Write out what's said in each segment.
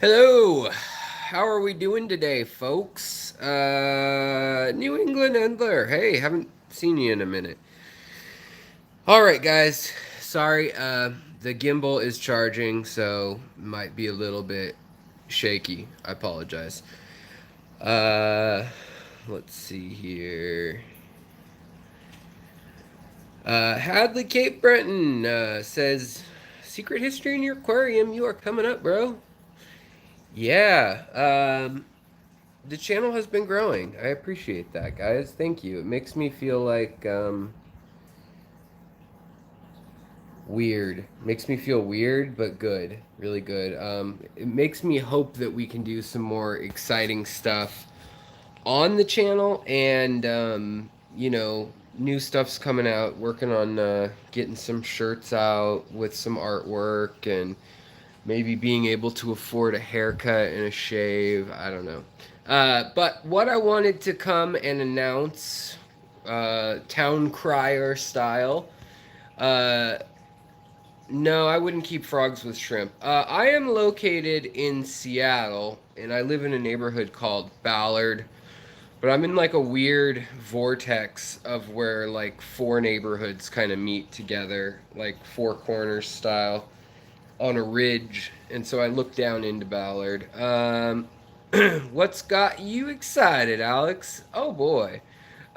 Hello, how are we doing today, folks? New England Endler. Hey, haven't seen you in a minute. All right, guys. Sorry, the gimbal is charging, so might be a little bit shaky. I apologize. Uh, let's see here. Hadley Cape Breton says, "Secret history in your aquarium. You are coming up, bro." Yeah. The channel has been growing. I appreciate that, guys. Thank you. It makes me feel like weird. Makes me feel weird, but good. Really good. It makes me hope that we can do some more exciting stuff on the channel, and new stuff's coming out. Working on getting some shirts out with some artwork, and maybe being able to afford a haircut and a shave. I don't know. But what I wanted to come and announce, town crier style. Uh, no, I wouldn't keep frogs with shrimp. I am located in Seattle, and I live in a neighborhood called Ballard. But I'm in like a weird vortex of where like four neighborhoods kind of meet together, like four corners style, on a ridge, and so I look down into Ballard. What's got you excited, Alex? Oh boy.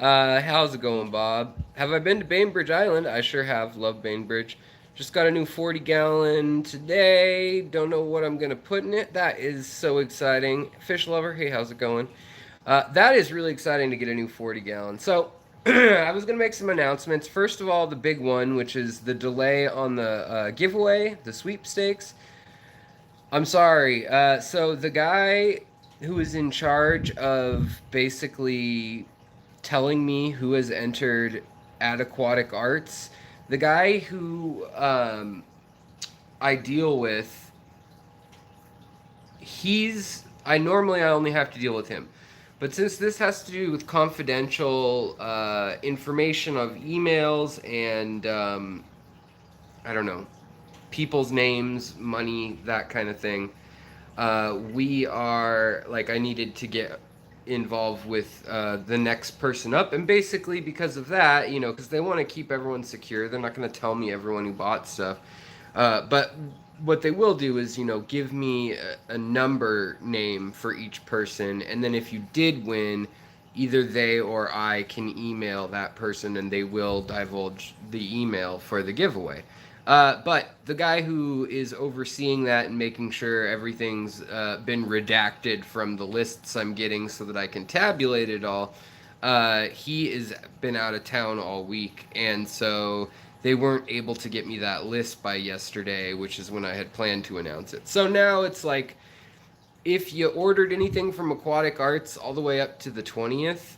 How's it going, Bob? Have I been to Bainbridge Island? I sure have. Love Bainbridge. Just got a new 40-gallon today. Don't know what I'm gonna put in it. That is so exciting. Fish lover, hey, how's it going? That is really exciting to get a new 40-gallon. So I was going to make some announcements. First of all, the big one, which is the delay on the giveaway, the sweepstakes. I'm sorry. So the guy who is in charge of basically telling me who has entered at Aquatic Arts, the guy who I deal with, I only have to deal with him. But since this has to do with confidential information of emails and I don't know, people's names, money, that kind of thing, we are like, I needed to get involved with the next person up, and basically because of that, because they want to keep everyone secure, they're not going to tell me everyone who bought stuff. But what they will do is, give me a number name for each person, and then if you did win, either they or I can email that person, and they will divulge the email for the giveaway. But the guy who is overseeing that and making sure everything's been redacted from the lists I'm getting so that I can tabulate it all, he has been out of town all week, and so they weren't able to get me that list by yesterday, which is when I had planned to announce it. So now it's like, if you ordered anything from Aquatic Arts all the way up to the 20th,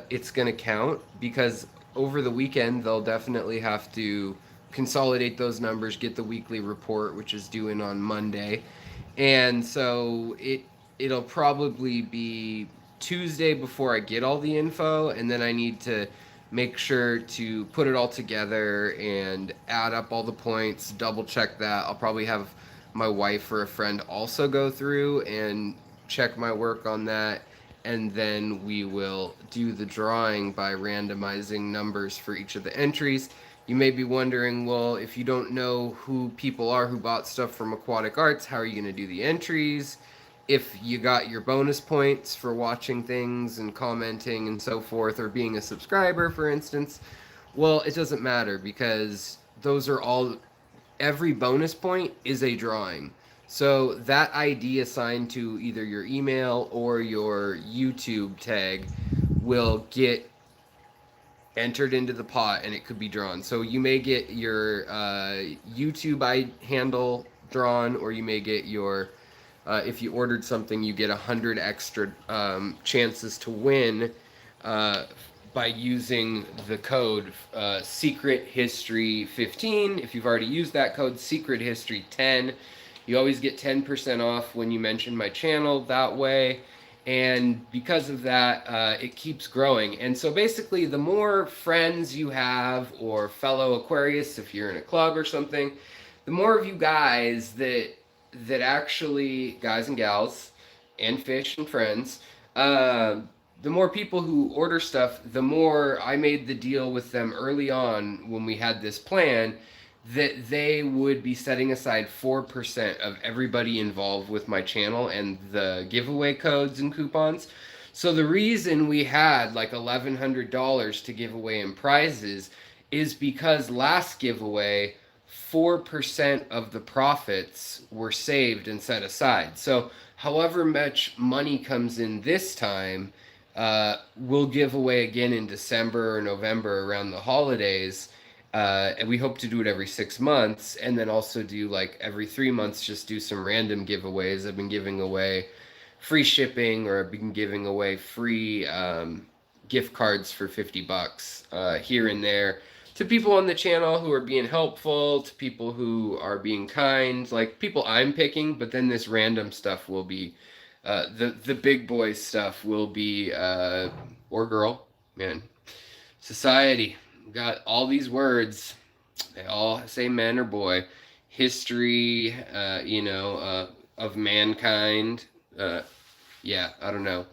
it's going to count, because over the weekend they'll definitely have to consolidate those numbers, get the weekly report, which is due in on Monday. And so it'll probably be Tuesday before I get all the info, and then I need to make sure to put it all together and add up all the points, double check that. I'll probably have my wife or a friend also go through and check my work on that, and then we will do the drawing by randomizing numbers for each of the entries. You may be wondering, well, if you don't know who people are who bought stuff from Aquatic Arts, how are you going to do the entries? If you got your bonus points for watching things and commenting and so forth, or being a subscriber, for instance, well, it doesn't matter, because those are all, every bonus point is a drawing. So that ID assigned to either your email or your YouTube tag will get entered into the pot, and it could be drawn. So you may get your YouTube handle drawn, or you may get your, if you ordered something, you get 100 extra chances to win uh, by using the code Secret History 15. If you've already used that code, Secret History 10, you always get 10% off when you mention my channel that way. And because of that, it keeps growing. And so basically, the more friends you have, or fellow Aquarius, if you're in a club or something, the more of you guys that that actually, guys and gals, and fish and friends, uh, the more people who order stuff, the more I made the deal with them early on when we had this plan that they would be setting aside 4% of everybody involved with my channel and the giveaway codes and coupons. So the reason we had like $1,100 to give away in prizes is because last giveaway 4% of the profits were saved and set aside. So, however much money comes in this time, we'll give away again in December or November around the holidays. And we hope to do it every 6 months, and then also do like every 3 months, just do some random giveaways. I've been giving away free shipping, or I've been giving away free gift cards for $50 here and there to people on the channel who are being helpful, to people who are being kind, like people I'm picking. But then this random stuff will be the big boy stuff will be or girl, man. Society got all these words. They all say man or boy. History, of mankind. Yeah, I don't know.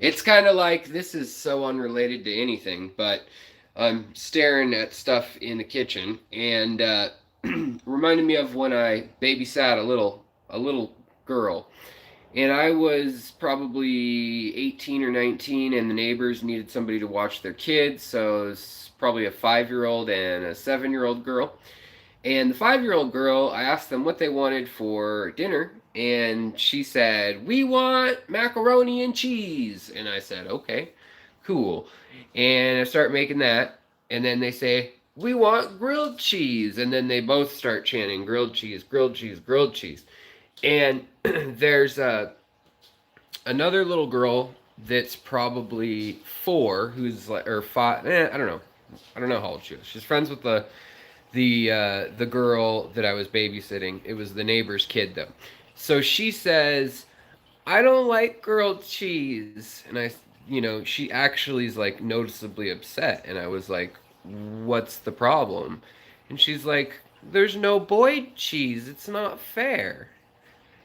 It's kind of like, this is so unrelated to anything, but I'm staring at stuff in the kitchen, and reminded me of when I babysat a little girl, and I was probably 18 or 19, and the neighbors needed somebody to watch their kids, so it was probably a 5-year-old and a 7-year-old girl. And the 5-year-old girl, I asked them what they wanted for dinner, and she said, "We want macaroni and cheese." And I said, "Okay, cool." And I start making that, and then they say, "We want grilled cheese." And then they both start chanting, "Grilled cheese, grilled cheese, grilled cheese." And there's another little girl that's probably 4, who's like, or 5, I don't know. I don't know how old she is. She's friends with the girl that I was babysitting. It was the neighbor's kid, though. So she says, "I don't like grilled cheese." And she actually is like noticeably upset. And I was like, "What's the problem?" And she's like, "There's no Boyd cheese. It's not fair."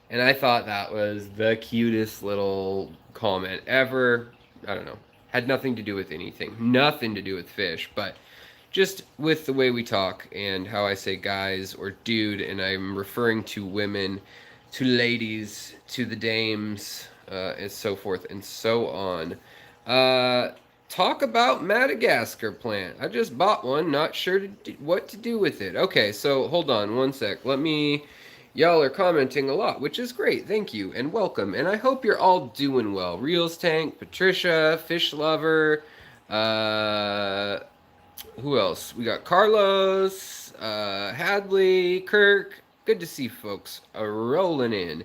And I thought that was the cutest little comment ever. I don't know. Had nothing to do with anything. Nothing to do with fish, but just with the way we talk and how I say guys or dude, and I'm referring to women, to ladies, to the dames, and so forth and so on. Talk about Madagascar plant. I just bought one, not sure what to do with it. Okay, so hold on one sec. Y'all are commenting a lot, which is great. Thank you and welcome. And I hope you're all doing well. Reels Tank, Patricia, Fish Lover, who else? We got Carlos, Hadley, Kirk. Good to see folks rolling in.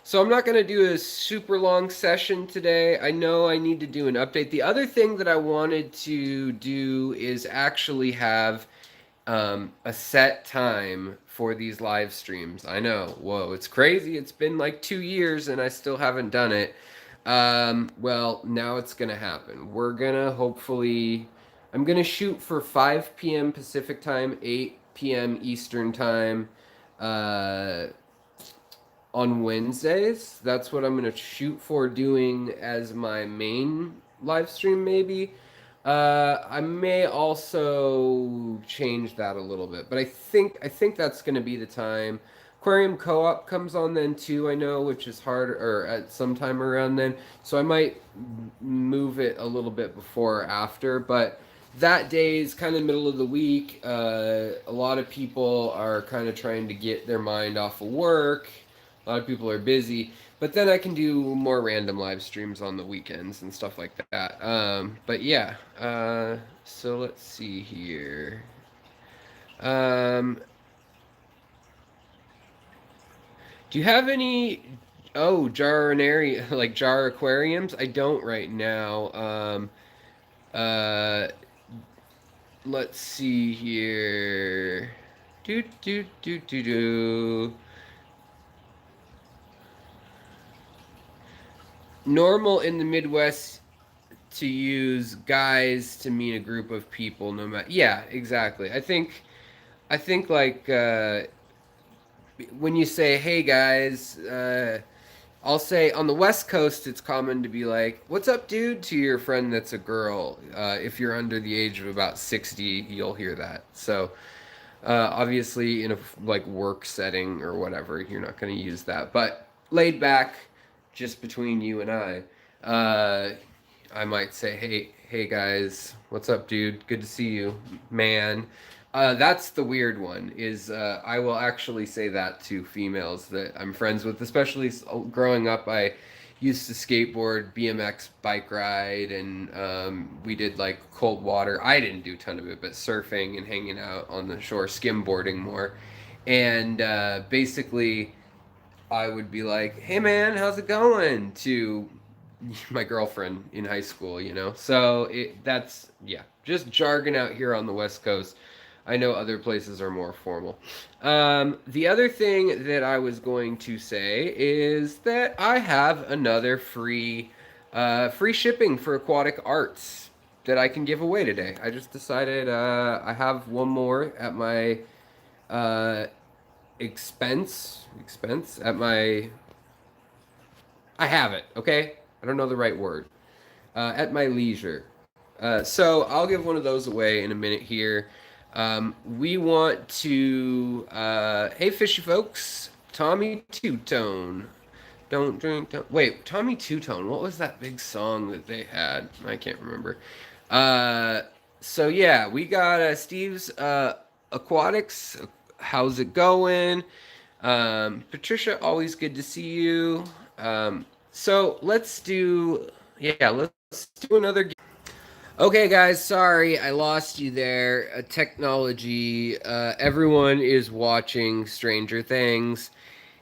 So I'm not going to do a super long session today. I know I need to do an update. The other thing that I wanted to do is actually have a set time for these live streams. I know, whoa, it's crazy. It's been like 2 years and I still haven't done it. Well, now it's going to happen. We're going to hopefully... I'm going to shoot for 5 p.m. Pacific time, 8 p.m. Eastern time on Wednesdays. That's what I'm going to shoot for doing as my main live stream, maybe. I may also change that a little bit, but I think that's going to be the time. Aquarium Co-op comes on then too, I know, which is hard, or at some time around then. So I might move it a little bit before or after, but that day is kind of middle of the week. A lot of people are kind of trying to get their mind off of work. A lot of people are busy. But then I can do more random live streams on the weekends and stuff like that. But yeah, so let's see here. Do you have any, jar aquariums? I don't right now. Let's see here. Normal in the Midwest to use guys to mean a group of people, no matter. Yeah, exactly. I think like when you say, "Hey guys," I'll say on the West Coast, it's common to be like, "What's up, dude?" to your friend that's a girl. If you're under the age of about 60, you'll hear that. So obviously, in a like work setting or whatever, you're not going to use that. But laid back, just between you and I might say, hey guys, what's up, dude? Good to see you, man." That's the weird one. Is I will actually say that to females that I'm friends with, especially growing up. I used to skateboard, BMX, bike ride, and we did like cold water. I didn't do a ton of it, but surfing and hanging out on the shore, skimboarding more. And basically, I would be like, "Hey man, how's it going?" to my girlfriend in high school, you know? So that's, yeah, just jargon out here on the West Coast. I know other places are more formal. The other thing that I was going to say is that I have another free shipping for Aquatic Arts that I can give away today. I just decided I have one more at my uh, expense at my. I have it. Okay, I don't know the right word. At my leisure. So I'll give one of those away in a minute here. We want to, hey fishy folks, Tommy Two Tone. Don't drink, don't. Wait, Tommy Two Tone, what was that big song that they had? I can't remember. Uh, so yeah, we got Steve's Aquatics. How's it going? Patricia, always good to see you. So let's do another game. Okay, guys, sorry I lost you there. Technology. Everyone is watching Stranger Things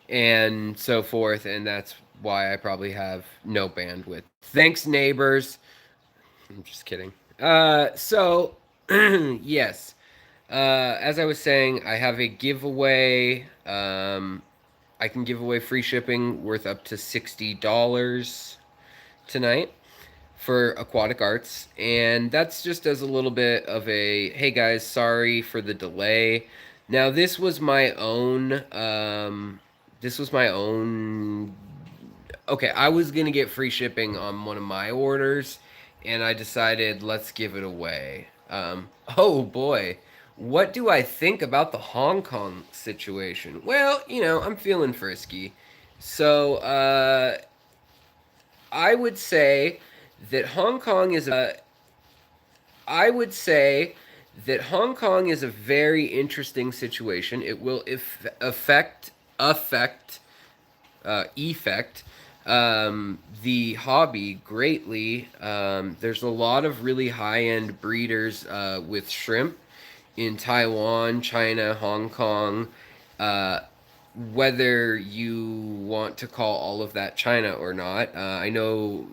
and so forth, and that's why I probably have no bandwidth. Thanks, neighbors. I'm just kidding. Yes. As I was saying, I have a giveaway. I can give away free shipping worth up to $60 tonight for Aquatic Arts, and that's just as a little bit of a hey guys, sorry for the delay. Now this was my own. This was my own. Okay, I was gonna get free shipping on one of my orders, and I decided let's give it away. Oh boy, what do I think about the Hong Kong situation? Well, I'm feeling frisky, so I would say that Hong Kong is a I would say that Hong Kong is a very interesting situation. It will if effect the hobby greatly. There's a lot of really high end breeders with shrimp in Taiwan, China, Hong Kong. Uh, Whether you want to call all of that China or not, I know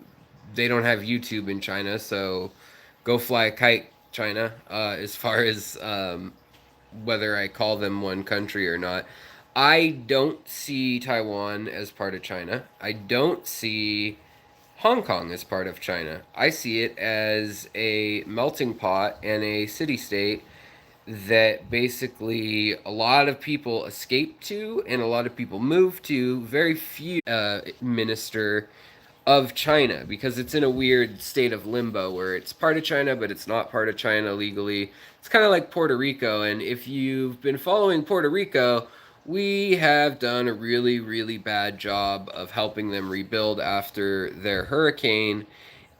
they don't have YouTube in China, so go fly a kite, China. As far as whether I call them one country or not, I don't see Taiwan as part of China. I don't see Hong Kong as part of China. I see it as a melting pot and a city state that basically a lot of people escape to and a lot of people move to. Very few minister of China because it's in a weird state of limbo where it's part of China but it's not part of China legally. It's kind of like Puerto Rico, and if you've been following Puerto Rico, we have done a really, really bad job of helping them rebuild after their hurricane.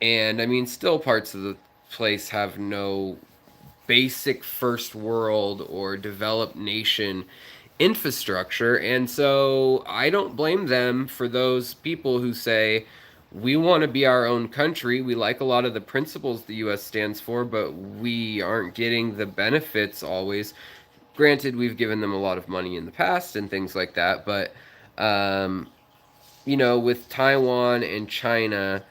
And I mean, still parts of the place have no basic first world or developed nation infrastructure. And so I don't blame them for those people who say, we want to be our own country. We like a lot of the principles the US stands for, but we aren't getting the benefits always. Granted, we've given them a lot of money in the past and things like that, but with Taiwan and China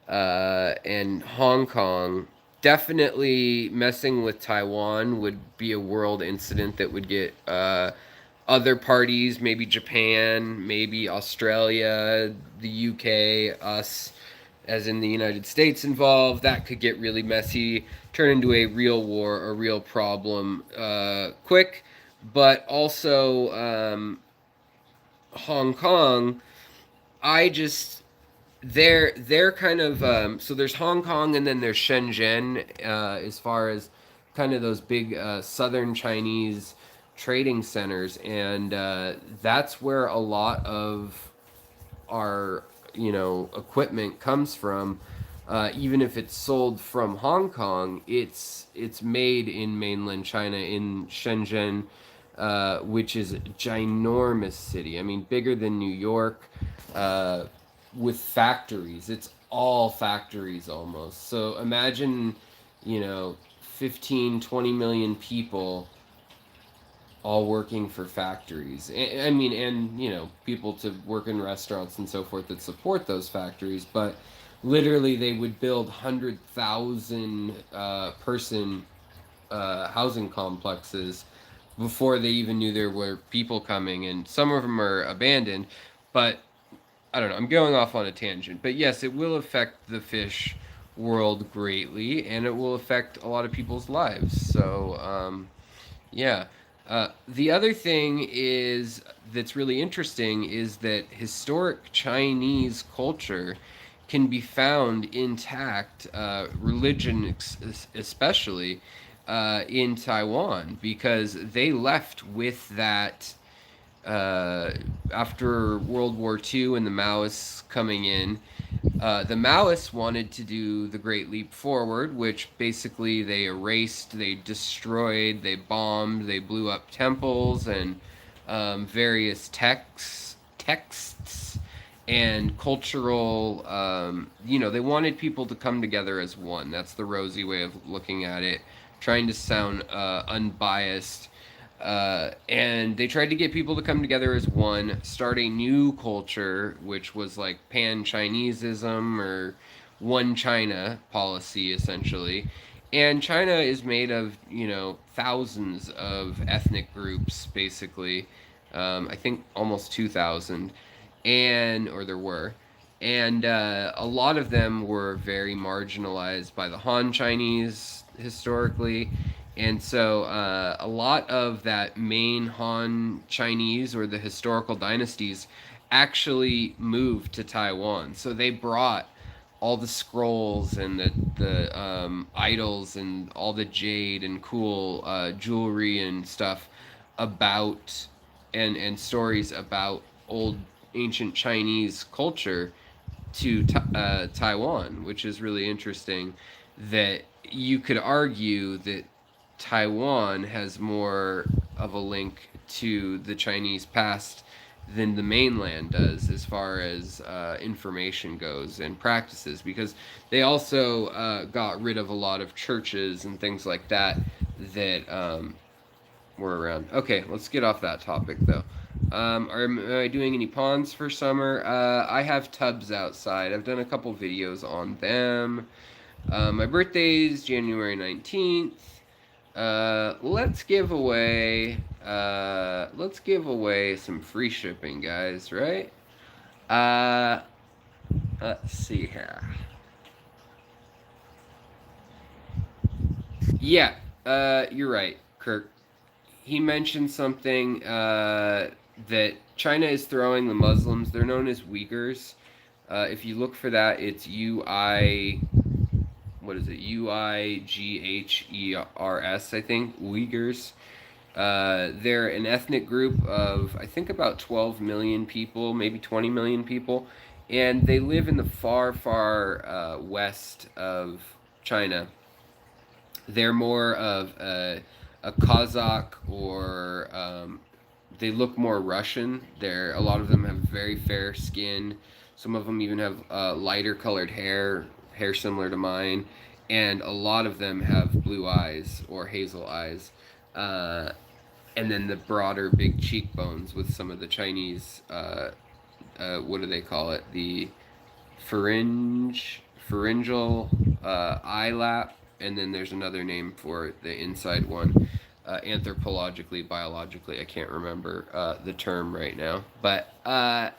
and Hong Kong, definitely messing with Taiwan would be a world incident that would get other parties, maybe Japan, maybe Australia, the UK, us, as in the United States, involved. That could get really messy, turn into a real war, a real problem quick. But also, Hong Kong, I just they're kind of so there's Hong Kong and then there's Shenzhen as far as kind of those big southern Chinese trading centers, and that's where a lot of our equipment comes from. Even if it's sold from Hong Kong, it's made in mainland China in Shenzhen, which is a ginormous city. I mean, bigger than New York, with factories. It's all factories almost. So imagine, 15, 20 million people all working for factories. I mean, and people to work in restaurants and so forth that support those factories. But literally, they would build 100,000 person housing complexes before they even knew there were people coming, and some of them are abandoned. But I don't know. I'm going off on a tangent, but yes, it will affect the fish world greatly, and it will affect a lot of people's lives. So, yeah. The other thing is that's really interesting is that historic Chinese culture can be found intact, religion especially, in Taiwan, because they left with that after World War II and the Maoists coming in. The Maoists wanted to do the Great Leap Forward, which basically they erased, they destroyed, they bombed, they blew up temples and various texts and cultural. They wanted people to come together as one. That's the rosy way of looking at it, trying to sound unbiased. And they tried to get people to come together as one, start a new culture, which was like pan-Chinesism or one China policy, essentially. And China is made of, thousands of ethnic groups, basically. I think almost 2,000, or there were. And a lot of them were very marginalized by the Han Chinese historically, and so a lot of that main Han Chinese or the historical dynasties actually moved to Taiwan. So they brought all the scrolls and the idols and all the jade and cool jewelry and stuff about and stories about old ancient Chinese culture to Taiwan, which is really interesting. That you could argue that Taiwan has more of a link to the Chinese past than the mainland does as far as information goes and practices, because they also got rid of a lot of churches and things like that that were around. Okay, let's get off that topic though. Am I doing any ponds for summer? I have tubs outside. I've done a couple videos on them. My birthday is January 19th. Let's give away some free shipping, guys, right? Let's see here. Yeah, you're right, Kirk. He mentioned something that China is throwing the Muslims. They're known as Uyghurs. If you look for that, it's what is it? Uighers, I think. Uyghurs. They're an ethnic group of, I think, about 12 million people, maybe 20 million people. And they live in the far, far west of China. They're more of a Kazakh, or they look more Russian. A lot of them have very fair skin. Some of them even have lighter colored hair similar to mine, and a lot of them have blue eyes or hazel eyes, and then the broader big cheekbones with some of the Chinese, what do they call it? The pharyngeal eye lap, and then there's another name for the inside one. Anthropologically, biologically, I can't remember the term right now. But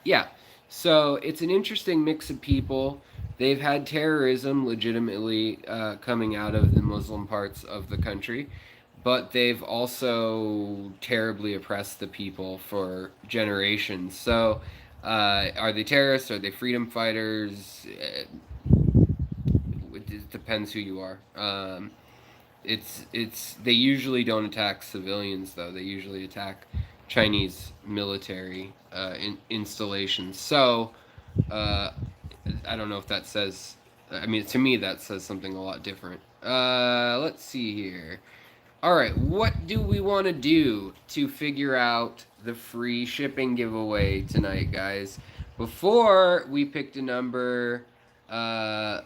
yeah, so it's an interesting mix of people. They've had terrorism legitimately coming out of the Muslim parts of the country, but they've also terribly oppressed the people for generations. So, are they terrorists? Are they freedom fighters? It depends who you are. It's they usually don't attack civilians though. They usually attack Chinese military installations. So, uh, I don't know if that says. I mean, to me, that says something a lot different. Let's see here. All right, what do we want to do to figure out the free shipping giveaway tonight, guys? Before we picked a number uh,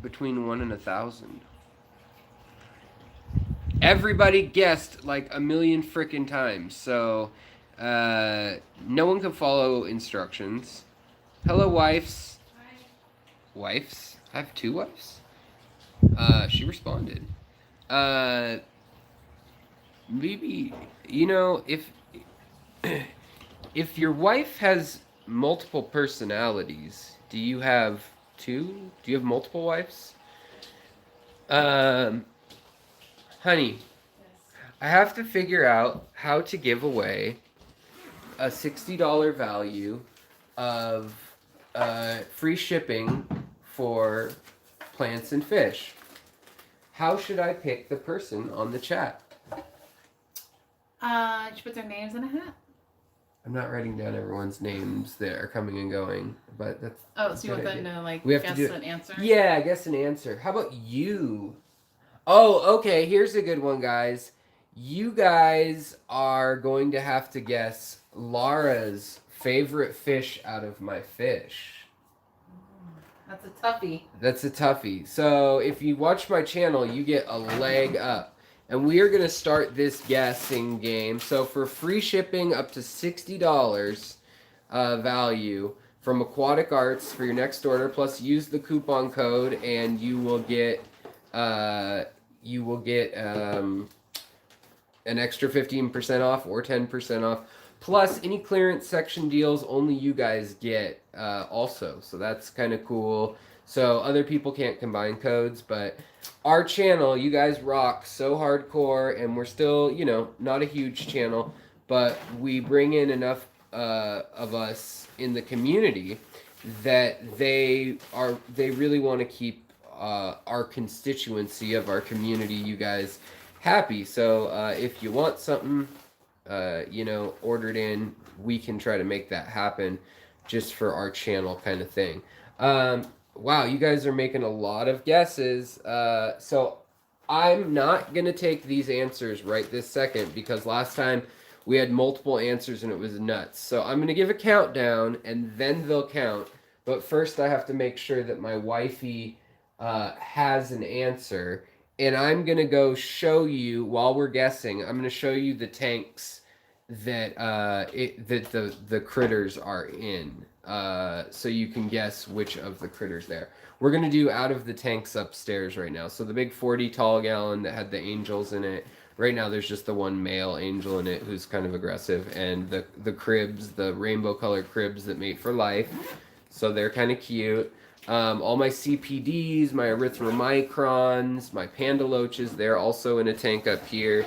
between 1 and 1,000. Everybody guessed like a million freaking times, so no one can follow instructions. Hello, wives. Hi. Wives? I have 2 wives? She responded. Maybe, if your wife has multiple personalities, do you have 2? Do you have multiple wives? Um, Honey, Yes. I have to figure out how to give away a $60 value of free shipping for plants and fish. How should I pick the person on the chat? You should put their names in a hat. I'm not writing down everyone's names that are coming and going, but that's. Oh, so you want them to like We have to guess do an answer? Yeah, guess an answer. How about you? Oh, okay. Here's a good one, guys. You guys are going to have to guess Laura's favorite fish out of my fish. That's a toughie. That's a toughie. So if you watch my channel, you get a leg up. And we are going to start this guessing game. So for free shipping up to $60 value from Aquatic Arts for your next order, plus use the coupon code and you will get an extra 15% off or 10% off. Plus, any clearance section deals only you guys get also. So that's kind of cool. So other people can't combine codes, but our channel, you guys rock so hardcore, and we're still, not a huge channel, but we bring in enough of us in the community that they really want to keep our constituency of our community, you guys, happy. So if you want something, ordered in, we can try to make that happen just for our channel kind of thing. Wow, you guys are making a lot of guesses. So I'm not going to take these answers right this second because last time we had multiple answers and it was nuts. So I'm going to give a countdown and then they'll count. But first I have to make sure that my wifey has an answer. And I'm going to go show you, while we're guessing, I'm going to show you the tanks that the critters are in, so you can guess which of the critters there. We're gonna do out of the tanks upstairs right now. So the big 40 tall gallon that had the angels in it. Right now, there's just the one male angel in it who's kind of aggressive, and the cribs, the rainbow colored cribs that mate for life. So they're kind of cute. All my CPDs, my erythromicrons, my panda loaches, they're also in a tank up here.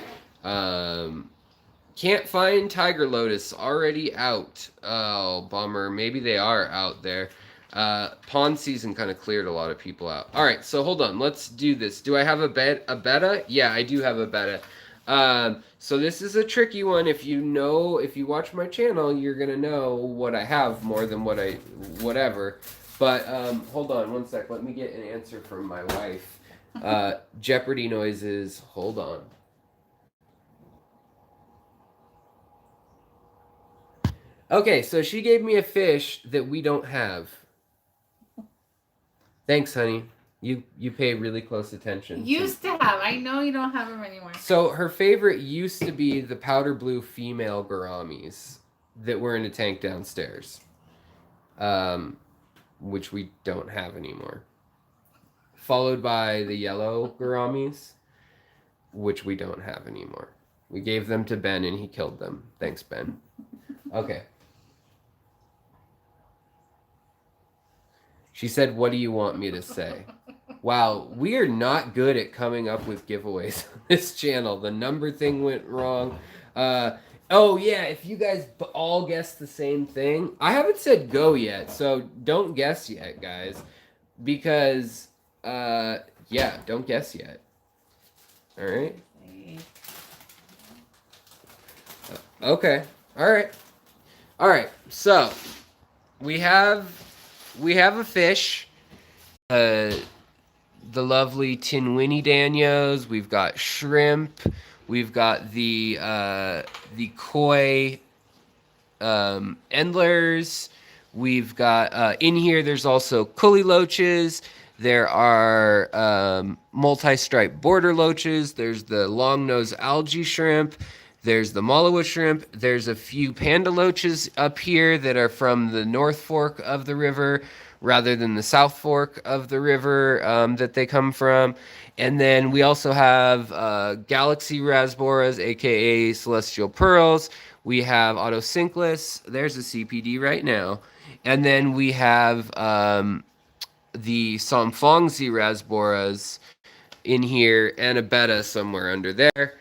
Can't find Tiger Lotus, already out. Oh, bummer. Maybe they are out there. Pond season kind of cleared a lot of people out. All right, so hold on. Let's do this. Do I have a beta? Yeah, I do have a beta. So this is a tricky one. If you watch my channel, you're gonna know what I have more than whatever. But hold on one sec. Let me get an answer from my wife. Jeopardy noises. Hold on. Okay, so she gave me a fish that we don't have. Thanks, honey. You pay really close attention. Used to have. I know you don't have them anymore. So her favorite used to be the powder blue female gouramis that were in a tank downstairs, which we don't have anymore. Followed by the yellow gouramis, which we don't have anymore. We gave them to Ben and he killed them. Thanks, Ben. Okay. She said, "What do you want me to say?" Wow, we are not good at coming up with giveaways on this channel. The number thing went wrong. Oh yeah, if you guys all guessed the same thing, I haven't said go yet, so don't guess yet, guys, because yeah, don't guess yet. All right. Okay. All right. All right. So we have a fish. The lovely Tinwini Danios. We've got shrimp. We've got the koi endlers. We've got in here. There's also cully loaches. There are multi-striped border loaches. There's the long-nosed algae shrimp. There's the Malawa shrimp. There's a few panda loaches up here that are from the North Fork of the river rather than the South Fork of the river that they come from. And then we also have Galaxy Rasboras, aka Celestial Pearls. We have Autosynclus. There's a CPD right now. And then we have the Somfongzi Rasboras in here and a betta somewhere under there.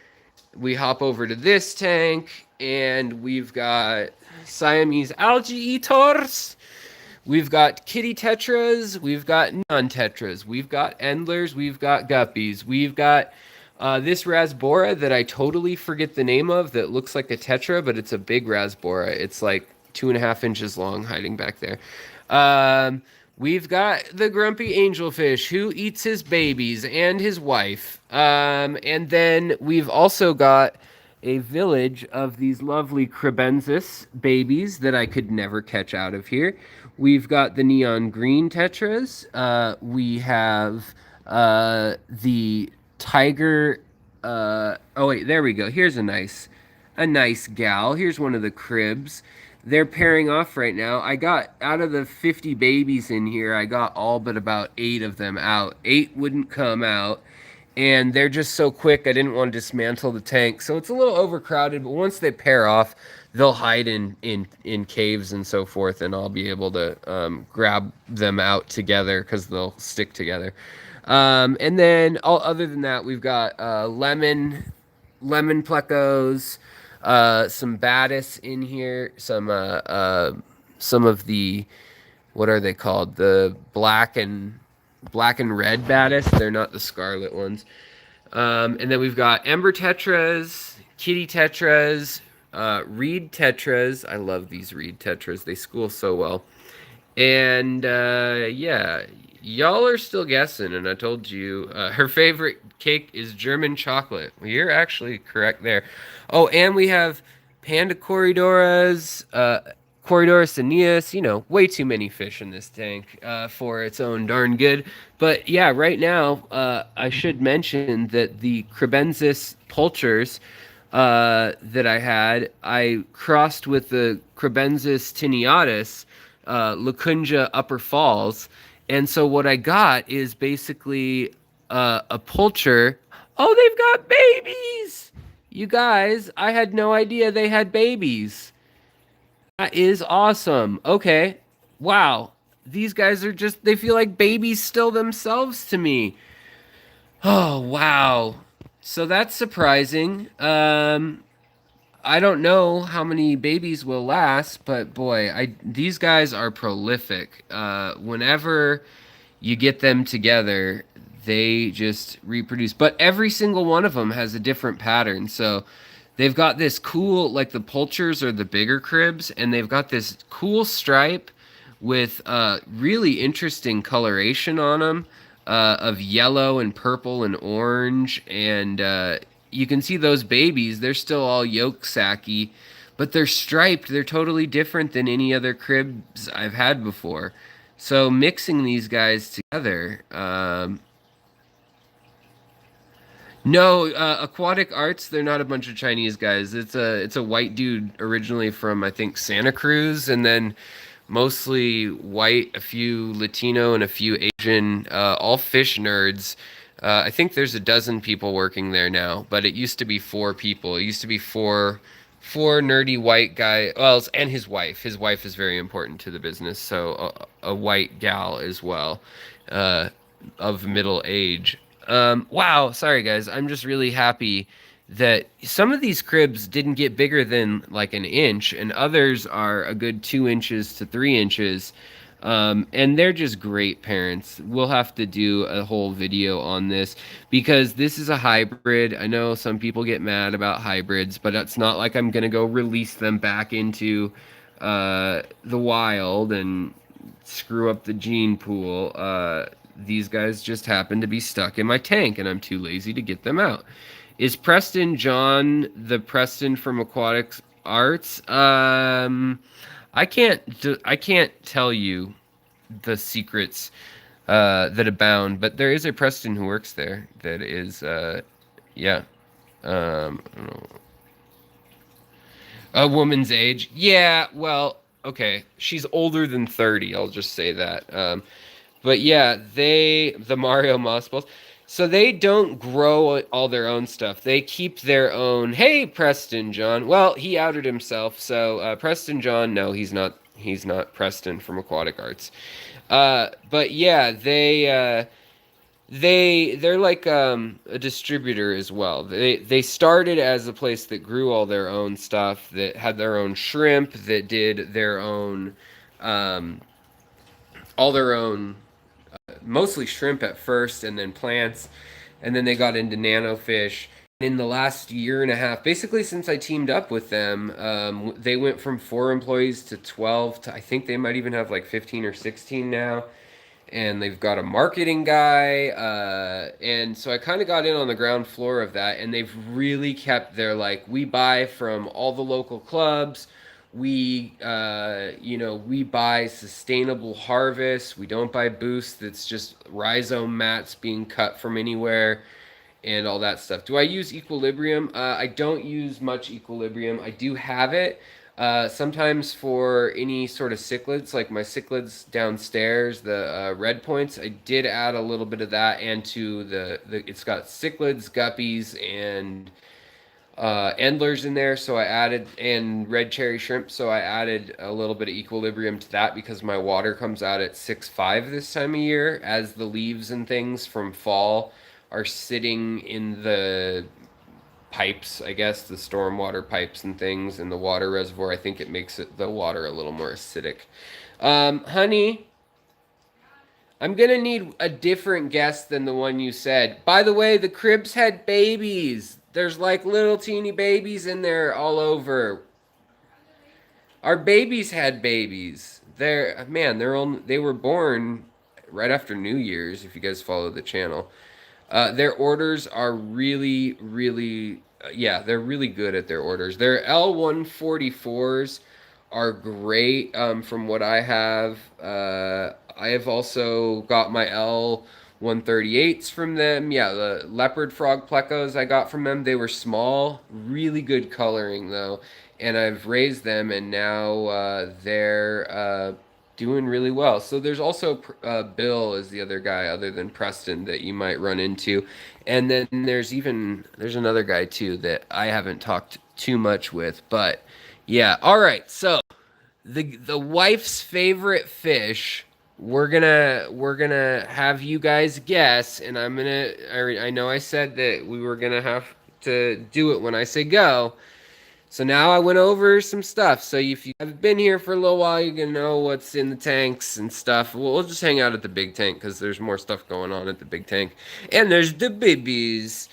We hop over to this tank and we've got Siamese algae eaters. We've got kitty tetras. We've got non-tetras. We've got endlers. We've got guppies. We've got this rasbora that I totally forget the name of that looks like a tetra, but it's a big rasbora. It's like 2.5 inches long hiding back there. We've got the grumpy angelfish who eats his babies and his wife. And then we've also got a village of these lovely crebensis babies that I could never catch out of here. We've got the neon green tetras. We have the tiger. Oh wait, there we go. Here's a nice gal. Here's one of the cribs. They're pairing off right now. I got out of the 50 babies in here, I got all but about 8 of them out. 8 wouldn't come out. And they're just so quick, I didn't want to dismantle the tank. So it's a little overcrowded, but once they pair off, they'll hide in caves and so forth, and I'll be able to grab them out together because they'll stick together. And then, other than that, we've got lemon plecos, some batis in here, some of the, what are they called? The black and red batis. They're not the scarlet ones. And then we've got ember tetras, kitty tetras, reed tetras. I love these reed tetras. They school so well. And yeah, y'all are still guessing. And I told you her favorite cake is German chocolate. Well, you're actually correct there. Oh, and we have panda corridoras, Corridorus aeneas, way too many fish in this tank for its own darn good. But yeah, right now, I should mention that the crebensis pulchers that I crossed with the crebensis tineatus, Lacunga Upper Falls. And so what I got is basically a pulcher. Oh, they've got babies! You guys, I had no idea they had babies. That is awesome. Okay. Wow. These guys are they feel like babies still themselves to me. Oh, wow. So that's surprising. I don't know how many babies will last, but boy, these guys are prolific. Whenever you get them together, they just reproduce. But every single one of them has a different pattern. So they've got this cool, like the pulchers are the bigger cribs, and they've got this cool stripe with really interesting coloration on them of yellow and purple and orange. And you can see those babies, they're still all yolk sacky, but they're striped. They're totally different than any other cribs I've had before. So mixing these guys together... No, Aquatic Arts, they're not a bunch of Chinese guys. It's a white dude originally from, I think, Santa Cruz, and then mostly white, a few Latino, and a few Asian, all fish nerds. I think there's a dozen people working there now, but it used to be 4 people. It used to be four nerdy white guy, well, and his wife. His wife is very important to the business, so a white gal as well. of middle age. Wow, sorry guys. I'm just really happy that some of these cribs didn't get bigger than like an inch, and others are a good 2 inches to 3 inches. And they're just great parents. We'll have to do a whole video on this because this is a hybrid. I know some people get mad about hybrids, but it's not like I'm going to go release them back into the wild and screw up the gene pool. These guys just happen to be stuck in my tank, and I'm too lazy to get them out. Is Preston John the Preston from Aquatic Arts? I can't tell you the secrets that abound, but there is a Preston who works there. That is, yeah, I don't know. A woman's age. Yeah, well, okay, she's older than 30. I'll just say that. But yeah, the Mario Moss balls. So they don't grow all their own stuff. They keep their own. Hey, Preston John. Well, he outed himself. So Preston John, no, he's not. He's not Preston from Aquatic Arts. But yeah, they're like a distributor as well. They started as a place that grew all their own stuff, that had their own shrimp, that did their own all their own mostly shrimp at first, and then plants, and then they got into nano fish. In the last year and a half, basically since I teamed up with them, they went from 4 employees to 12 to I think they might even have like 15 or 16 now. And they've got a marketing guy, and so I kind of got in on the ground floor of that, and they've really kept their like, we buy from all the local clubs. We buy sustainable harvest. We don't buy boost that's just rhizome mats being cut from anywhere and all that stuff. Do I use Equilibrium? I don't use much Equilibrium. I do have it. Sometimes for any sort of cichlids, like my cichlids downstairs, the red points, I did add a little bit of that, and to it's got cichlids, guppies, and endlers in there, so I added, and red cherry shrimp, so I added a little bit of Equilibrium to that because my water comes out at 6.5 this time of year, as the leaves and things from fall are sitting in the pipes, I guess, the stormwater pipes and things, and the water reservoir. I think it makes the water a little more acidic. Honey, I'm gonna need a different guess than the one you said. By the way, the cribs had babies. There's like little teeny babies in there all over. Our babies had babies. They were born right after New Year's, if you guys follow the channel. Their orders are really, really, yeah, they're really good at their orders. Their L144s are great from what I have. I have also got my L138s from them. Yeah, the leopard frog plecos I got from them. They were small, really good coloring though. And I've raised them, and now they're doing really well. So there's also Bill is the other guy other than Preston that you might run into. And then there's another guy too that I haven't talked too much with, but yeah. All right. So the wife's favorite fish, we're gonna have you guys guess, and I know I said that we were gonna have to do it when I say go. So now I went over some stuff. So if you have been here for a little while, you're gonna know what's in the tanks and stuff. We'll just hang out at the big tank because there's more stuff going on at the big tank. And there's the babies.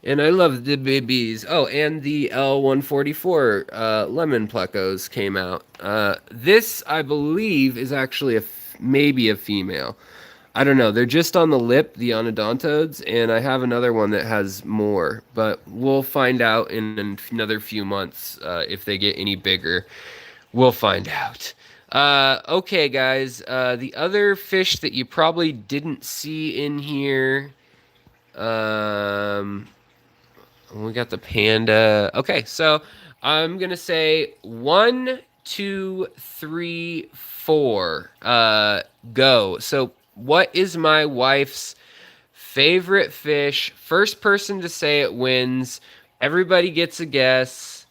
And I love the babies. Oh, and the L144 lemon plecos came out. This, I believe, is actually maybe a female. I don't know. They're just on the lip, the Onodontodes, and I have another one that has more. But we'll find out in another few months if they get any bigger. We'll find out. Okay, guys. The other fish that you probably didn't see in here. We got the panda. Okay, so I'm gonna say 1, 2, 3, 4. Go. So what is my wife's favorite fish? First person to say it wins. Everybody gets a guess.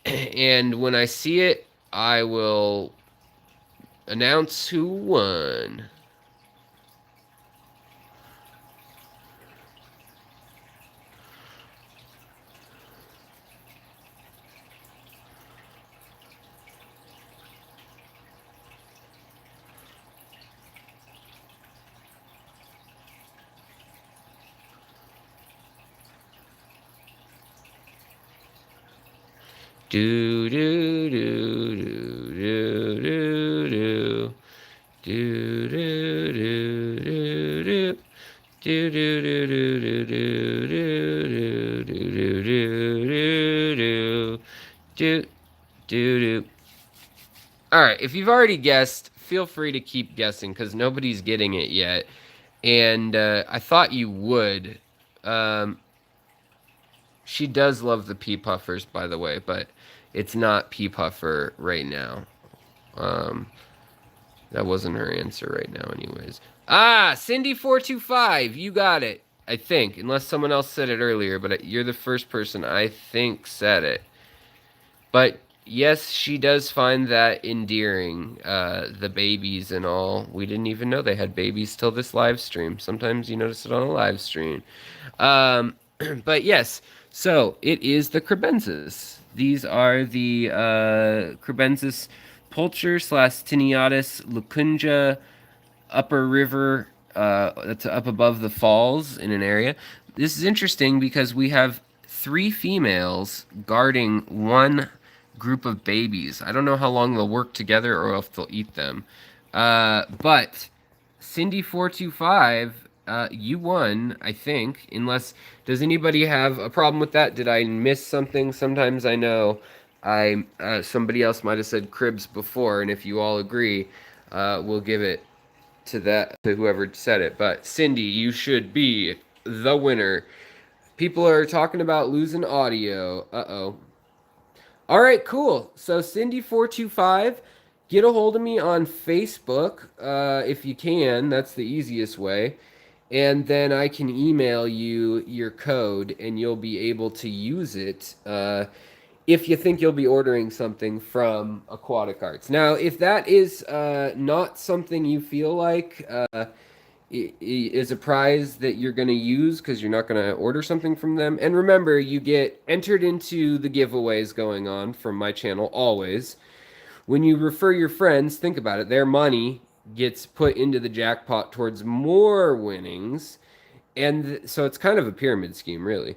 And when I see it, I will announce who won. Do do do do do do do. Do do do do do. Do do do do do do do do do do do do do. All right, if you've already guessed, feel free to keep guessing because nobody's getting it yet. And I thought you would. Um, she does love the pea puffers, by the way, but it's not pea puffer right now. Um, that wasn't her answer right now, anyways. Ah, Cindy425, you got it. I think, unless someone else said it earlier, but you're the first person I think said it. But yes, she does find that endearing, the babies and all. We didn't even know they had babies till this live stream. Sometimes you notice it on a live stream. But yes, so it is the crebensis. These are the crebensis pulcher slash Tiniatus lucunja upper river, that's up above the falls in an area. This is interesting because we have 3 females guarding one group of babies. I don't know how long they'll work together or if they'll eat them. But Cindy425, you won, I think. Unless, does anybody have a problem with that? Did I miss something? Sometimes I know somebody else might have said cribs before, and if you all agree, we'll give it to whoever said it. But Cindy, you should be the winner. People are talking about losing audio. Uh-oh. All right, cool. So Cindy425, get a hold of me on Facebook if you can. That's the easiest way. And then I can email you your code and you'll be able to use it if you think you'll be ordering something from Aquatic Arts. Now, if that is not something you feel like is a prize that you're going to use because you're not going to order something from them. And remember, you get entered into the giveaways going on from my channel always. When you refer your friends, think about it. Their money gets put into the jackpot towards more winnings. And so it's kind of a pyramid scheme, really.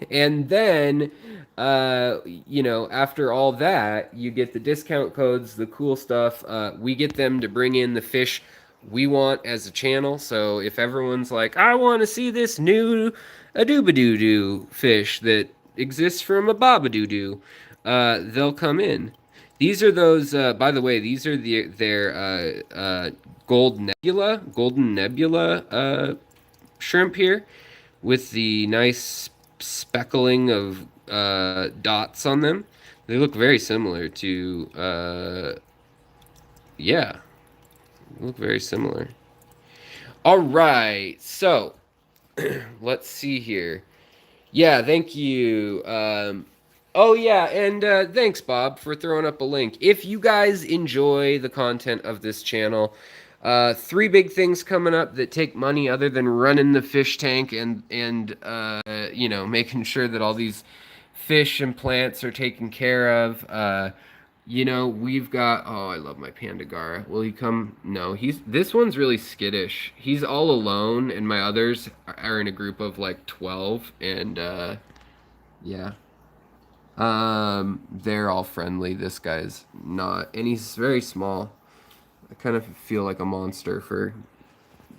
And then, after all that, you get the discount codes, the cool stuff. We get them to bring in the fish we want as a channel. So if everyone's like, I want to see this new adoobadoo fish that exists from a babadoo, they'll come in. These are those, by the way, these are their golden nebula shrimp here with the nice speckling of dots on them. They look very similar to, yeah, look very similar. All right, so let's see here. Yeah, thank you. Oh yeah, and thanks Bob for throwing up a link. If you guys enjoy the content of this channel, 3 big things coming up that take money other than running the fish tank and making sure that all these fish and plants are taken care of. We've got, oh, I love my Pandagara. Will he come? No, this one's really skittish. He's all alone, and my others are in a group of like 12, and yeah. They're all friendly. This guy's not, and he's very small. I kind of feel like a monster for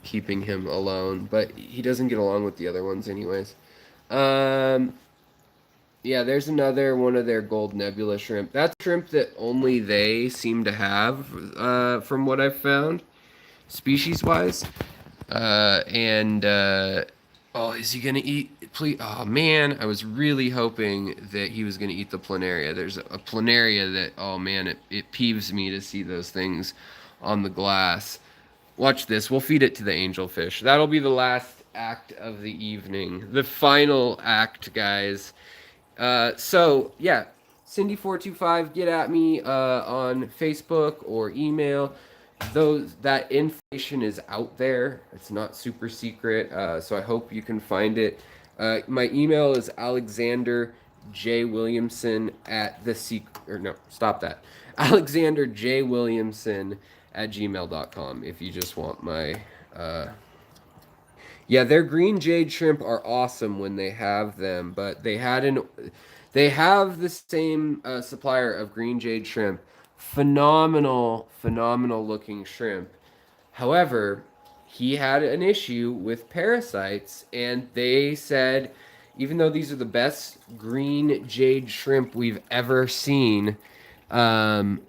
keeping him alone, but he doesn't get along with the other ones anyways. Yeah, there's another one of their gold nebula shrimp. That's shrimp that only they seem to have, from what I've found, species-wise. Oh, is he gonna eat? Please, oh man, I was really hoping that he was gonna eat the planaria. There's a planaria that, oh man, it peeves me to see those things on the glass. Watch this. We'll feed it to the angelfish. That'll be the last act of the evening. The final act, guys. So, yeah. Cindy425, get at me on Facebook or email. That information is out there. It's not super secret, so I hope you can find it. My email is alexanderjwilliamson at alexanderjwilliamson@gmail.com if you just want my yeah, their green jade shrimp are awesome when they have them, but they had They have the same supplier of green jade shrimp. Phenomenal, phenomenal looking shrimp. However, he had an issue with parasites, and they said, even though these are the best green jade shrimp we've ever seen, um,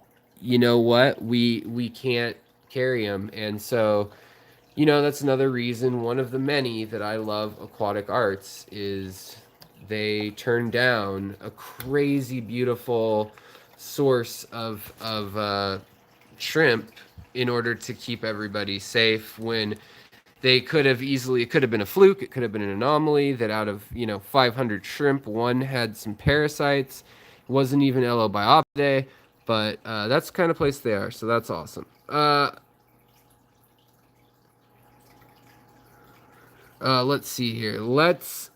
you know what? We can't carry them, and so that's another reason. One of the many that I love Aquatic Arts is they turn down a crazy beautiful source of shrimp in order to keep everybody safe when they could have easily, it could have been a fluke, it could have been an anomaly that out of 500 shrimp one had some parasites. It wasn't even Elobiopidae, but that's the kind of place they are, so that's awesome. Let's see here. Let's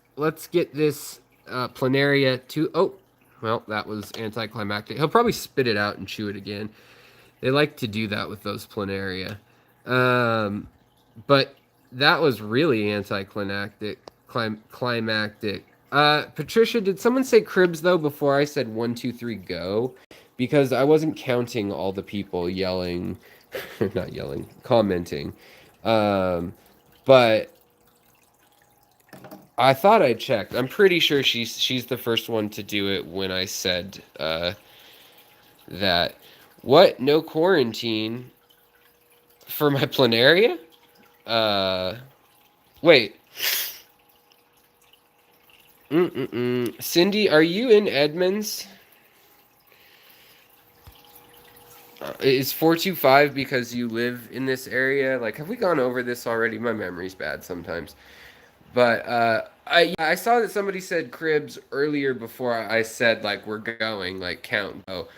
get this planaria to. Oh, well, that was anticlimactic. He'll probably spit it out and chew it again. They like to do that with those planaria. But that was really anticlimactic. Climactic. Patricia, did someone say cribs though before I said 1, 2, 3, go? Because I wasn't counting all the people yelling, not yelling, commenting. But I thought I checked. I'm pretty sure she's the first one to do it when I said that. What? No quarantine for my planaria? Wait. Cindy, are you in Edmonds? Is 425 because you live in this area? Like, have we gone over this already? My memory's bad sometimes. But I saw that somebody said cribs earlier before I said like we're going like count go.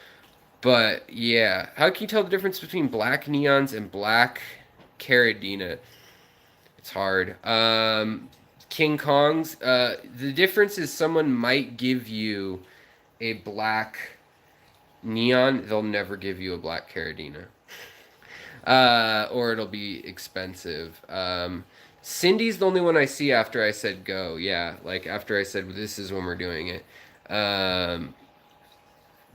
But yeah, how can you tell the difference between black neons and black caridina? It's hard. King Kongs. The difference is someone might give you a black neon. They'll never give you a black caridina. Or it'll be expensive. Cindy's the only one I see after I said go. Yeah, like after I said this is when we're doing it.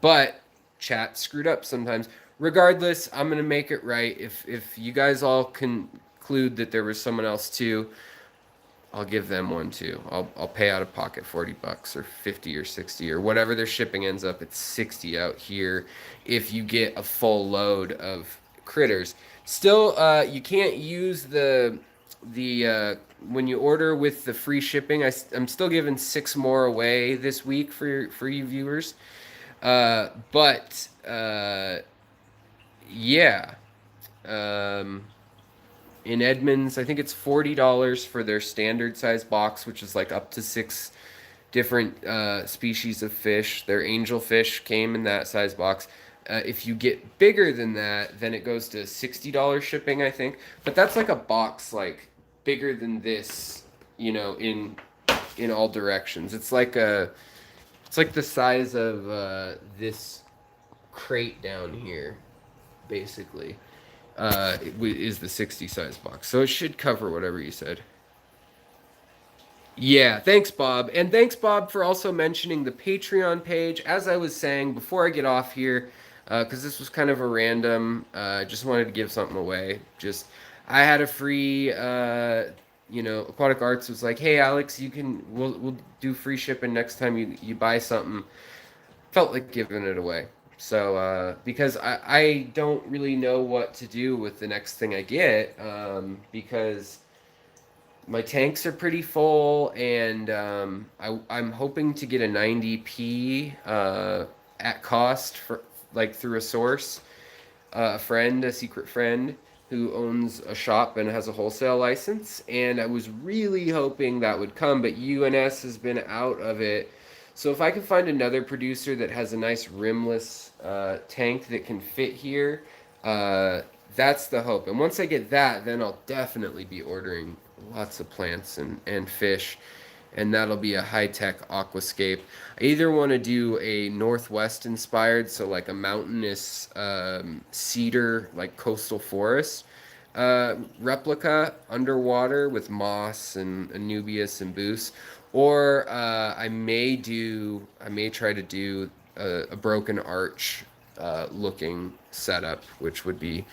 But chat screwed up sometimes. Regardless, I'm gonna make it right. If you guys all conclude that there was someone else too, I'll give them one too. I'll pay out of pocket $40 or 50 or 60 or whatever their shipping ends up. It's 60 out here if you get a full load of critters. Still, you can't use the when you order with the free shipping. I'm still giving 6 more away this week for you viewers. But yeah. In Edmonds, I think it's $40 for their standard size box, which is like up to 6 different species of fish. Their angelfish came in that size box. If you get bigger than that, then it goes to $60 shipping, I think. But that's like a box like bigger than this, in all directions. It's like the size of this crate down here, basically. Is the 60 size box. So it should cover whatever you said. Yeah, thanks, Bob. And thanks, Bob, for also mentioning the Patreon page. As I was saying before I get off here, because this was kind of a random, just wanted to give something away. I had a free, Aquatic Arts was like, hey, Alex, we'll do free shipping next time you buy something. Felt like giving it away. So, because I don't really know what to do with the next thing I get, because my tanks are pretty full, and I'm hoping to get a 90p at cost for like through a source, a secret friend who owns a shop and has a wholesale license, and I was really hoping that would come, but UNS has been out of it. So if I can find another producer that has a nice rimless tank that can fit here, that's the hope. And once I get that, then I'll definitely be ordering lots of plants and fish, and that'll be a high-tech aquascape. I either want to do a Northwest inspired, so like a mountainous cedar, like coastal forest replica underwater with moss and Anubias and Boos, Or I may try to do a broken arch looking setup, which would be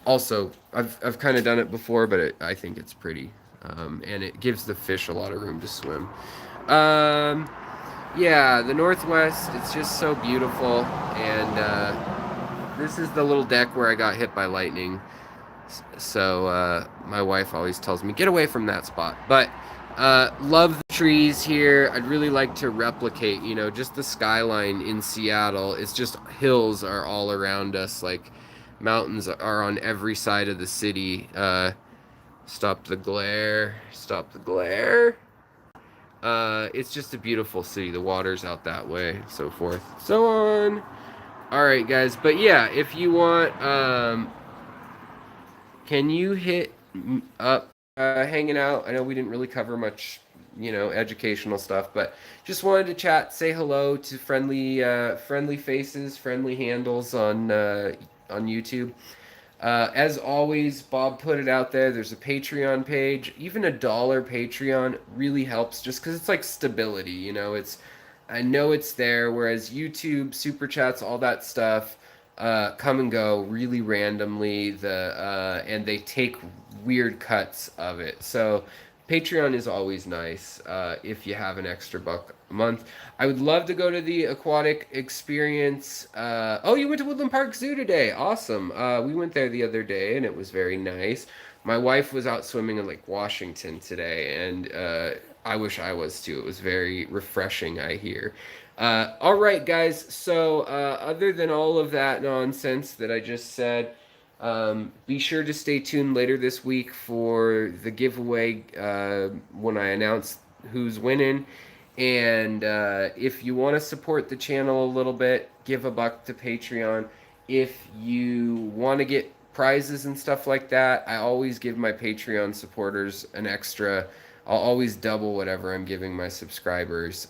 also, I've kind of done it before, but I think it's pretty, and it gives the fish a lot of room to swim. Yeah, the Northwest, it's just so beautiful, and this is the little deck where I got hit by lightning. So my wife always tells me, get away from that spot. But love the trees here. I'd really like to replicate, you know, just the skyline in Seattle. It's just hills are all around us, like mountains are on every side of the city. Stop the glare. Stop the glare. It's just a beautiful city. The water's out that way, so forth, so on. All right, guys. But yeah, if you want, can you hit up hanging out? I know we didn't really cover much, you know, educational stuff, but just wanted to chat, say hello to friendly faces, friendly handles on YouTube. As always, Bob put it out there. There's a Patreon page. Even $1 Patreon really helps, just because it's like stability. You know, I know it's there. Whereas YouTube, super chats, all that stuff, come and go really randomly. And they take weird cuts of it. So Patreon is always nice if you have an extra buck a month. I would love to go to the aquatic experience. Oh, you went to Woodland Park Zoo today. Awesome. We went there the other day and it was very nice. My wife was out swimming in Lake Washington today, and I wish I was too. It was very refreshing, I hear. All right, guys. So other than all of that nonsense that I just said, be sure to stay tuned later this week for the giveaway when I announce who's winning. And if you want to support the channel a little bit, give $1 to Patreon. If you want to get prizes and stuff like that, I always give my Patreon supporters an extra. I'll always double whatever I'm giving my subscribers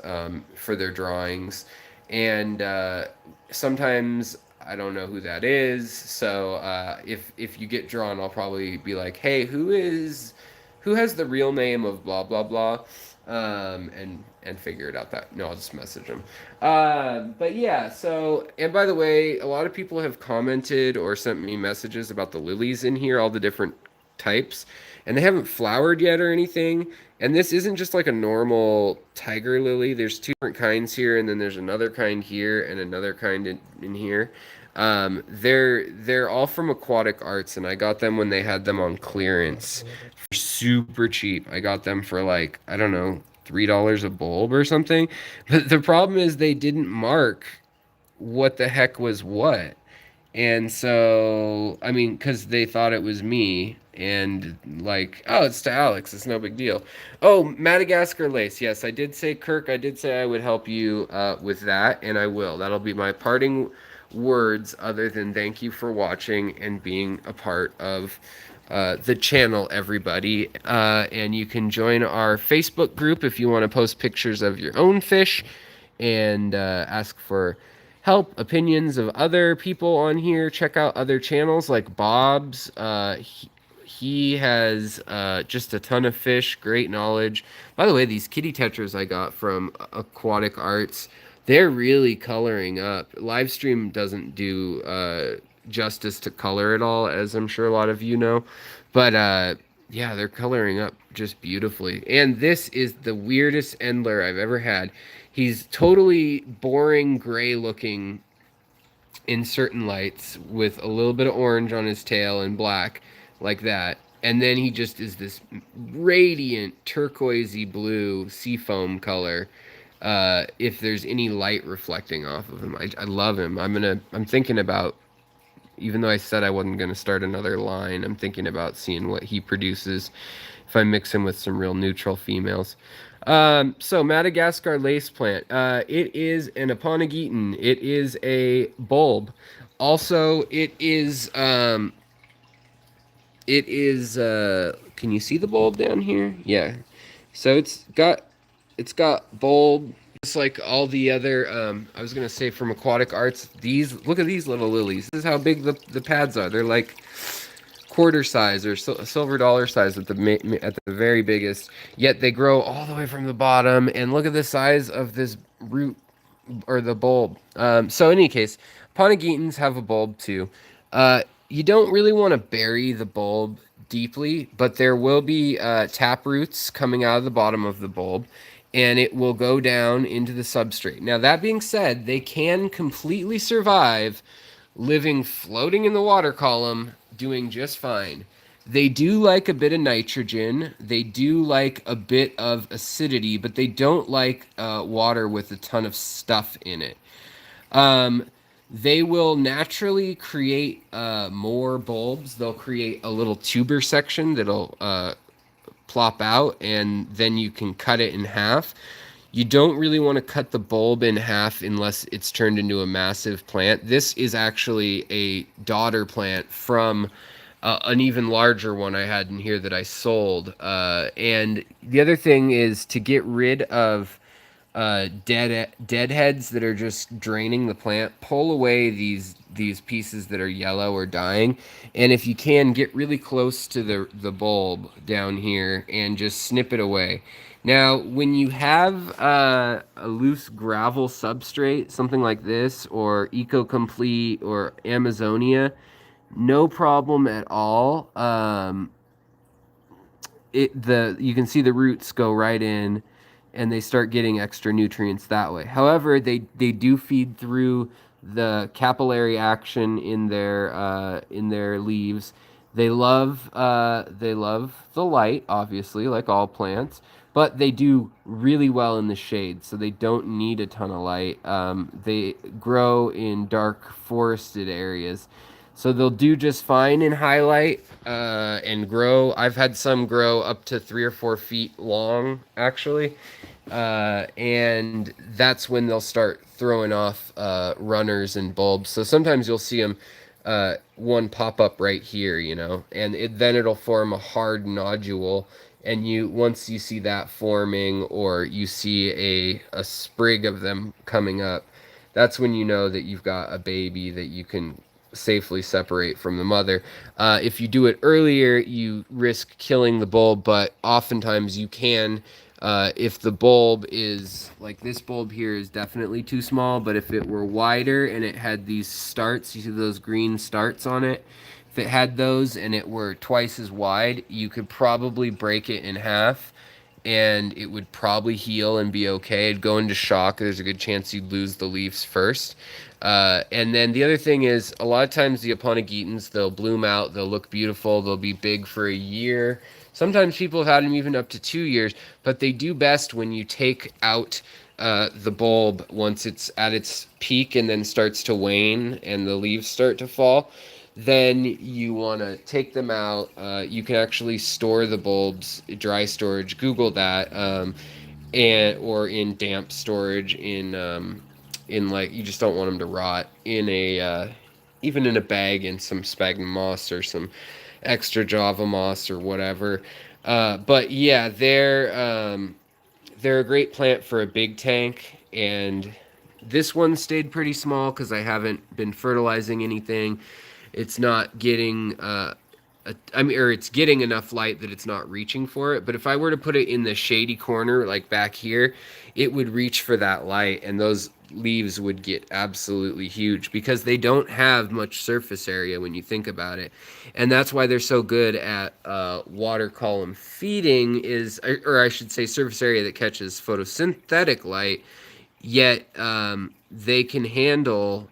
for their drawings. And sometimes I don't know who that is. So if you get drawn, I'll probably be like, hey, who has the real name of blah blah blah, and figure it out. I'll just message them. But yeah. So, and by the way, a lot of people have commented or sent me messages about the lilies in here, all the different types, and they haven't flowered yet or anything. And this isn't just like a normal tiger lily. There's two different kinds here, and then there's another kind here and another kind in here. They're all from Aquatic Arts, and I got them when they had them on clearance for super cheap. I got them for like, I don't know, $3 a bulb or something. But the problem is they didn't mark what the heck was what. And so, I mean, because they thought it was me, and like, oh, it's to Alex, it's no big deal. Oh, Madagascar lace. Yes, I did say, Kirk, I did say I would help you with that, and I will. That'll be my parting words, other than thank you for watching and being a part of the channel, everybody. And you can join our Facebook group if you want to post pictures of your own fish and ask for help, opinions of other people on here. Check out other channels like Bob's. He has just a ton of fish, great knowledge. By the way, these kitty tetras I got from Aquatic Arts, they're really coloring up. Livestream doesn't do justice to color at all, as I'm sure a lot of you know. But yeah, they're coloring up just beautifully. And this is the weirdest Endler I've ever had. He's totally boring gray looking in certain lights with a little bit of orange on his tail and black like that. And then he just is this radiant turquoisey blue seafoam color. If there's any light reflecting off of him, I love him. I'm thinking about, even though I said I wasn't going to start another line, I'm thinking about seeing what he produces if I mix him with some real neutral females. So Madagascar lace plant. It is an Aponogeton. It is a bulb. Also, it is, can you see the bulb down here? Yeah. So it's got bulb, just like all the other, I was going to say from Aquatic Arts. Look at these little lilies. This is how big the pads are. They're like quarter size or silver dollar size at the very biggest. Yet they grow all the way from the bottom. And look at the size of this root or the bulb. So in any case, Ponegitans have a bulb too. You don't really want to bury the bulb deeply, but there will be tap roots coming out of the bottom of the bulb, and it will go down into the substrate. Now, that being said, they can completely survive living floating in the water column, doing just fine. They do like a bit of nitrogen. They do like a bit of acidity, but they don't like water with a ton of stuff in it. Um, they will naturally create more bulbs. They'll create a little tuber section that'll plop out, and then you can cut it in half. You don't really want to cut the bulb in half unless it's turned into a massive plant. This is actually a daughter plant from an even larger one I had in here that I sold. And the other thing is to get rid of deadheads that are just draining the plant. Pull away these pieces that are yellow or dying, and if you can, get really close to the bulb down here and just snip it away. Now, when you have a loose gravel substrate, something like this, or Eco-Complete or Amazonia, no problem at all. You can see the roots go right in, and they start getting extra nutrients that way. However, they do feed through the capillary action in their leaves. They love the light, obviously, like all plants, but they do really well in the shade, so they don't need a ton of light. They grow in dark forested areas, so they'll do just fine in highlight and grow. I've had some grow up to 3 or 4 feet long, actually. And that's when they'll start throwing off runners and bulbs. So sometimes you'll see them one pop up right here, and then it'll form a hard nodule. And once you see that forming, or you see a sprig of them coming up, that's when you know that you've got a baby that you can safely separate from the mother. If you do it earlier, you risk killing the bulb, but oftentimes you can. If the bulb is, like this bulb here is definitely too small, but if it were wider and it had these starts, you see those green starts on it? If it had those and it were twice as wide, you could probably break it in half and it would probably heal and be okay. It'd go into shock. There's a good chance you'd lose the leaves first. And then the other thing is, a lot of times the Aponegitans, they'll bloom out, they'll look beautiful, they'll be big for a year. Sometimes people have had them even up to 2 years, but they do best when you take out the bulb once it's at its peak and then starts to wane and the leaves start to fall. Then you want to take them out. You can actually store the bulbs, dry storage. Google that, or in damp storage. In like, you just don't want them to rot in even in a bag in some sphagnum moss or some extra Java moss or whatever. But yeah, they're a great plant for a big tank, and this one stayed pretty small because I haven't been fertilizing anything. It's not getting it's getting enough light that it's not reaching for it. But if I were to put it in the shady corner, like back here, it would reach for that light, and those leaves would get absolutely huge because they don't have much surface area when you think about it. And that's why they're so good at water column feeding, or I should say surface area that catches photosynthetic light, yet they can handle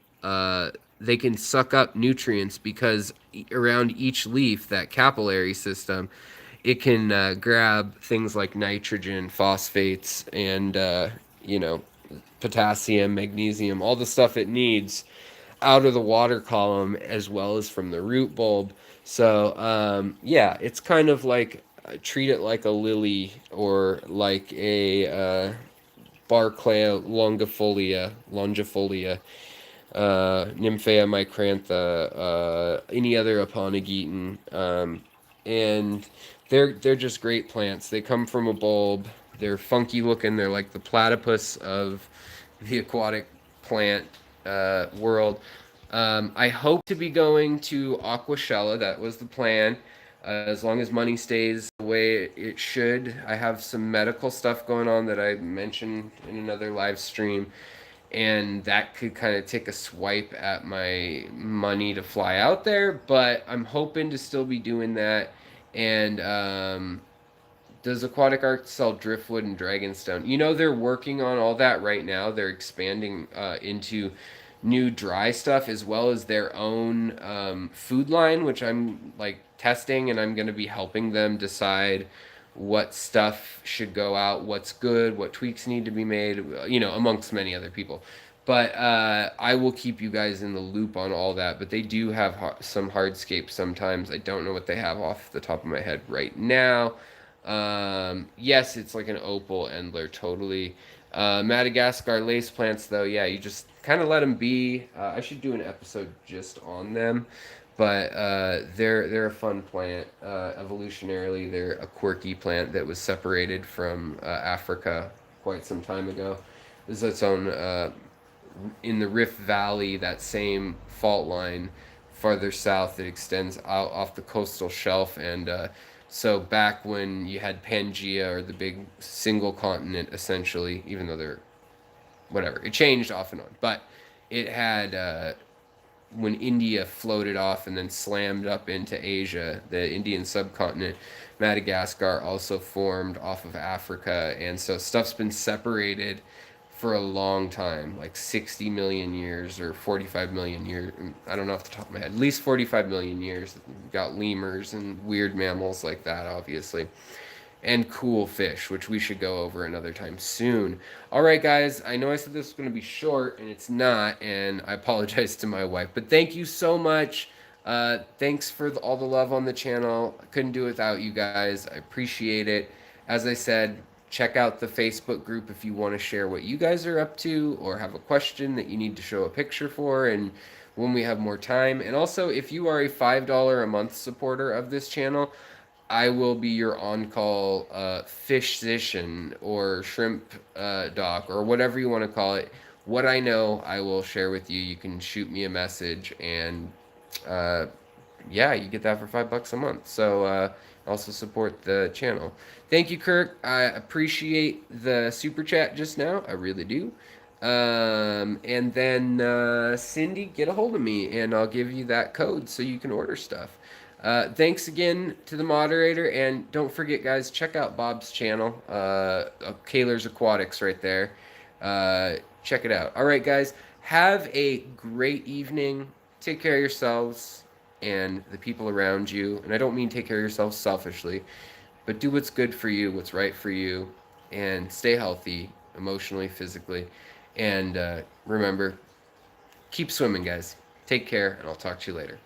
they can suck up nutrients because around each leaf, that capillary system, it can grab things like nitrogen, phosphates, and potassium, magnesium, all the stuff it needs out of the water column as well as from the root bulb. So yeah, it's kind of like, treat it like a lily or like a Barclay longifolia, Nymphea micrantha, any other Aponegeton, and they're just great plants. They come from a bulb. They're funky looking. They're like the platypus of the aquatic plant world. I hope to be going to Aquashella. That was the plan. As long as money stays the way it should. I have some medical stuff going on that I mentioned in another live stream, and that could kind of take a swipe at my money to fly out there. But I'm hoping to still be doing that. And does Aquatic Arts sell Driftwood and Dragonstone? You know, they're working on all that right now. They're expanding into new dry stuff as well as their own food line, which I'm like testing, and I'm going to be helping them decide what stuff should go out, what's good, what tweaks need to be made, you know, amongst many other people. But I will keep you guys in the loop on all that. But they do have some hardscapes sometimes. I don't know what they have off the top of my head right now. Yes, it's like an opal endler, totally. Madagascar lace plants, though, yeah, you just kind of let them be. I should do an episode just on them, but they're a fun plant. Evolutionarily, they're a quirky plant that was separated from Africa quite some time ago. There's its own in the Rift Valley, that same fault line farther south that extends out off the coastal shelf, and so back when you had Pangea, or the big single continent, essentially, even though they're whatever, it changed off and on, but it had when India floated off and then slammed up into Asia, the Indian subcontinent, Madagascar also formed off of Africa, and so stuff's been separated for a long time, like 60 million years or 45 million years. I don't know off the top of my head. At least 45 million years. We've got lemurs and weird mammals like that, obviously. And cool fish, which we should go over another time soon. All right, guys. I know I said this was going to be short, and it's not, and I apologize to my wife. But thank you so much. Thanks for all the love on the channel. I couldn't do it without you guys. I appreciate it. As I said, check out the Facebook group if you want to share what you guys are up to or have a question that you need to show a picture for, and when we have more time. And also, if you are a $5 a month supporter of this channel, I will be your on-call physician or shrimp doc or whatever you want to call it. What I know, I will share with you. You can shoot me a message, and yeah, you get that for $5 a month. So also support the channel. Thank you, Kirk. I appreciate the super chat just now. I really do. And then Cindy, get a hold of me, and I'll give you that code so you can order stuff. Thanks again to the moderator, and don't forget, guys, check out Bob's channel, Kaler's Aquatics, right there. Check it out. All right, guys, have a great evening. Take care of yourselves and the people around you. And I don't mean take care of yourselves selfishly, but do what's good for you, what's right for you, and stay healthy emotionally, physically. And remember, keep swimming, guys. Take care, and I'll talk to you later.